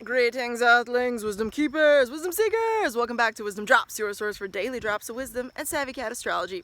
Greetings, Earthlings, Wisdom Keepers, Wisdom Seekers! Welcome back to Wisdom Dropz, your source for daily drops of wisdom and savvy cat astrology.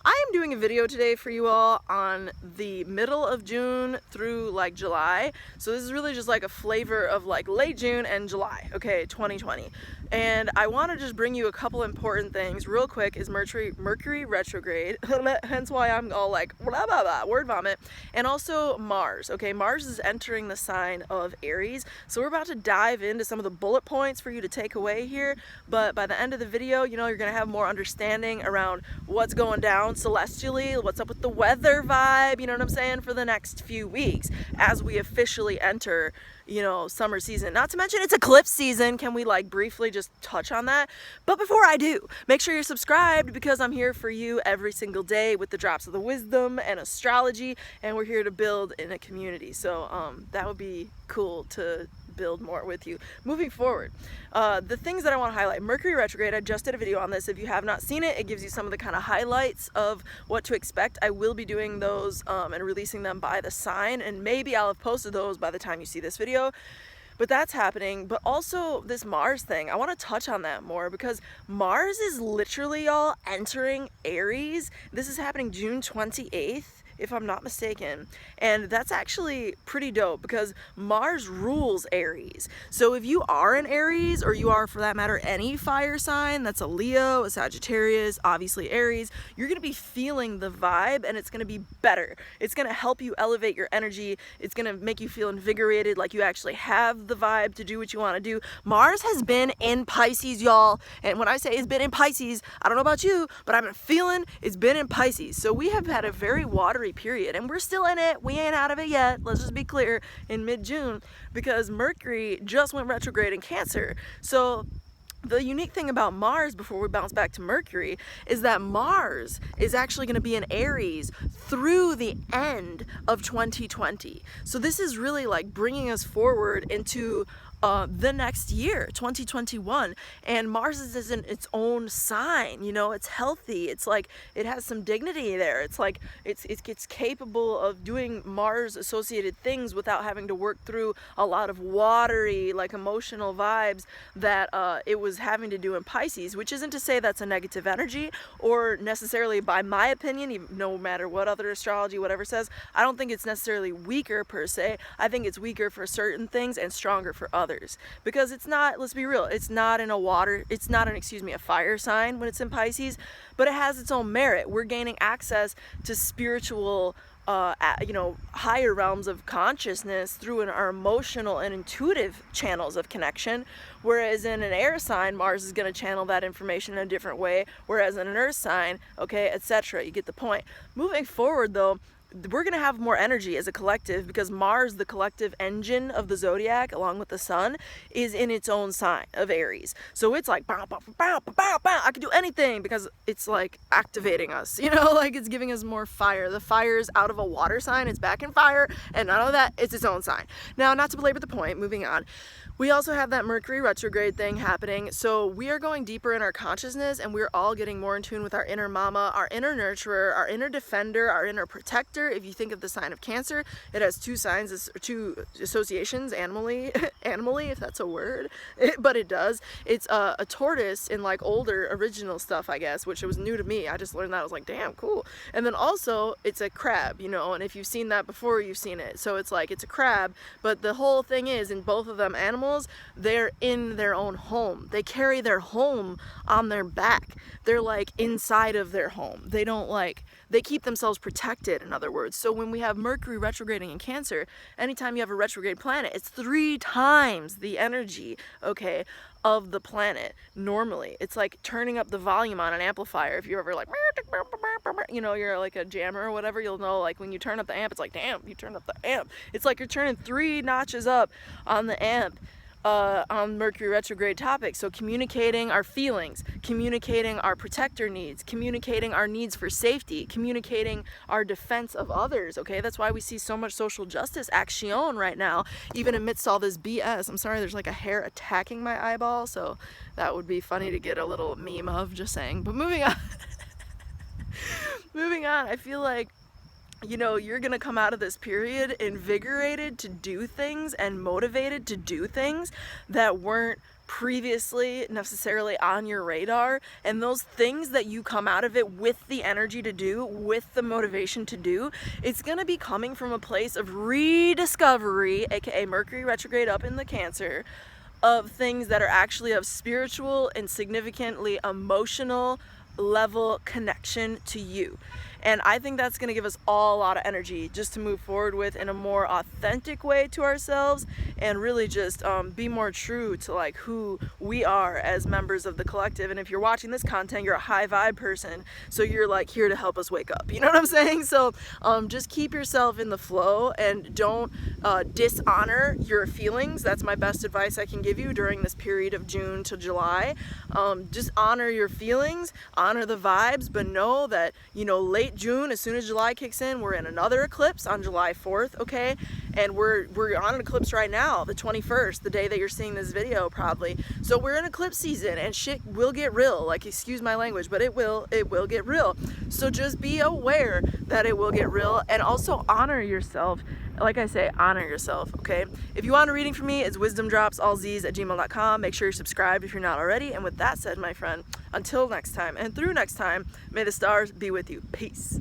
I am doing a video today for you all on the middle of June through like July. So this is really just like a flavor of like late June and July, okay, 2020. And I want to just bring you a couple important things real quick. Is Mercury Retrograde, hence why I'm all like blah blah blah, word vomit. And also Mars, okay, Mars is entering the sign of Aries. So we're about to dive into some of the bullet points for you to take away here, but by the end of the video, you know, you're gonna have more understanding around what's going down celestially, what's up with the weather vibe, you know what I'm saying, for the next few weeks as we officially enter, you know, summer season. Not to mention it's eclipse season. Can we like briefly just touch on that? But before I do, make sure you're subscribed, because I'm here for you every single day with the drops of the wisdom and astrology, and we're here to build in a community. So that would be cool to build more with you moving forward. The things that I want to highlight: Mercury retrograde, I just did a video on this. If you have not seen it, it gives you some of the kind of highlights of what to expect. I will be doing those and releasing them by the sign, and maybe I'll have posted those by the time you see this video. But that's happening. But also this Mars thing, I want to touch on that more, because Mars is literally, y'all, entering Aries. This is happening June 28th, if I'm not mistaken, and that's actually pretty dope because Mars rules Aries. So if you are an Aries, or you are, for that matter, any fire sign, that's a Leo, a Sagittarius, obviously Aries, you're gonna be feeling the vibe, and it's gonna be better. It's gonna help you elevate your energy. It's gonna make you feel invigorated, like you actually have the vibe to do what you want to do. Mars has been in Pisces, y'all, and when I say it's been in Pisces, I don't know about you, but I've been feeling it's been in Pisces. So we have had a very watery period, and we're still in it. We ain't out of it yet, let's just be clear, in mid-June, because Mercury just went retrograde in Cancer. So the unique thing about Mars, before we bounce back to Mercury, is that Mars is actually going to be in Aries through the end of 2020. So this is really like bringing us forward into the next year, 2021, and Mars is in its own sign. You know, it's healthy. It's like it has some dignity there. It's like it's capable of doing Mars associated things without having to work through a lot of watery, like emotional vibes that it was having to do in Pisces. Which isn't to say that's a negative energy, or necessarily, by my opinion, even no matter what other astrology, whatever says, I don't think it's necessarily weaker per se. I think it's weaker for certain things and stronger for others. Because it's not, let's be real, it's not in a a fire sign when it's in Pisces, but it has its own merit. We're gaining access to spiritual, higher realms of consciousness through our emotional and intuitive channels of connection. Whereas in an air sign, Mars is going to channel that information in a different way. Whereas in an earth sign, okay, etc. You get the point. Moving forward, though, we're going to have more energy as a collective, because Mars, the collective engine of the zodiac, along with the sun, is in its own sign of Aries. So it's like, bow, bow, bow, bow, bow, bow. I can do anything, because it's like activating us, you know, like it's giving us more fire. The fire's out of a water sign, it's back in fire, and none of that, it's its own sign. Now, not to belabor the point, moving on. We also have that Mercury retrograde thing happening, so we are going deeper in our consciousness, and we're all getting more in tune with our inner mama, our inner nurturer, our inner defender, our inner protector. If you think of the sign of Cancer, it has two signs, two associations, animally, if that's a word, but it does. It's a tortoise in like older original stuff, I guess, which was new to me. I just learned that. I was like, damn, cool. And then also it's a crab, you know, and if you've seen that before, you've seen it. So it's like, it's a crab, but the whole thing is, in both of them animals, they're in their own home. They carry their home on their back. They're like inside of their home. They don't like, they keep themselves protected, in other words. So when we have Mercury retrograding in Cancer, anytime you have a retrograde planet, it's 3 times the energy, okay, of the planet. Normally it's like turning up the volume on an amplifier. If you're ever like, you know, you're like a jammer or whatever, you'll know, like when you turn up the amp, it's like, damn, you turned up the amp. It's like you're turning 3 notches up on the amp on Mercury retrograde topics. So communicating our feelings, communicating our protector needs, communicating our needs for safety, communicating our defense of others, okay? That's why we see so much social justice action right now, even amidst all this BS. I'm sorry, there's like a hair attacking my eyeball, so that would be funny to get a little meme of, just saying. But moving on. Moving on, I feel like you know, you're gonna come out of this period invigorated to do things and motivated to do things that weren't previously necessarily on your radar. And those things that you come out of it with the energy to do, with the motivation to do, it's gonna be coming from a place of rediscovery, aka Mercury retrograde up in the Cancer, of things that are actually of spiritual and significantly emotional level connection to you. And I think that's going to give us all a lot of energy just to move forward with in a more authentic way to ourselves, and really just be more true to like who we are as members of the collective. And if you're watching this content, you're a high vibe person, so you're like here to help us wake up, you know what I'm saying? So just keep yourself in the flow and don't dishonor your feelings. That's my best advice I can give you during this period of June to July. Just honor your feelings, honor the vibes, but know that, you know, late June, as soon as July kicks in, we're in another eclipse on July 4th, okay? And we're on an eclipse right now, the 21st, the day that you're seeing this video probably. So we're in eclipse season and shit will get real. Like, excuse my language, but it will get real. So just be aware that it will get real, and also honor yourself. Like I say, honor yourself, okay? If you want a reading from me, it's wisdomdrops, all Z's, @gmail.com. Make sure you're subscribed if you're not already. And with that said, my friend, until next time and through next time, may the stars be with you. Peace.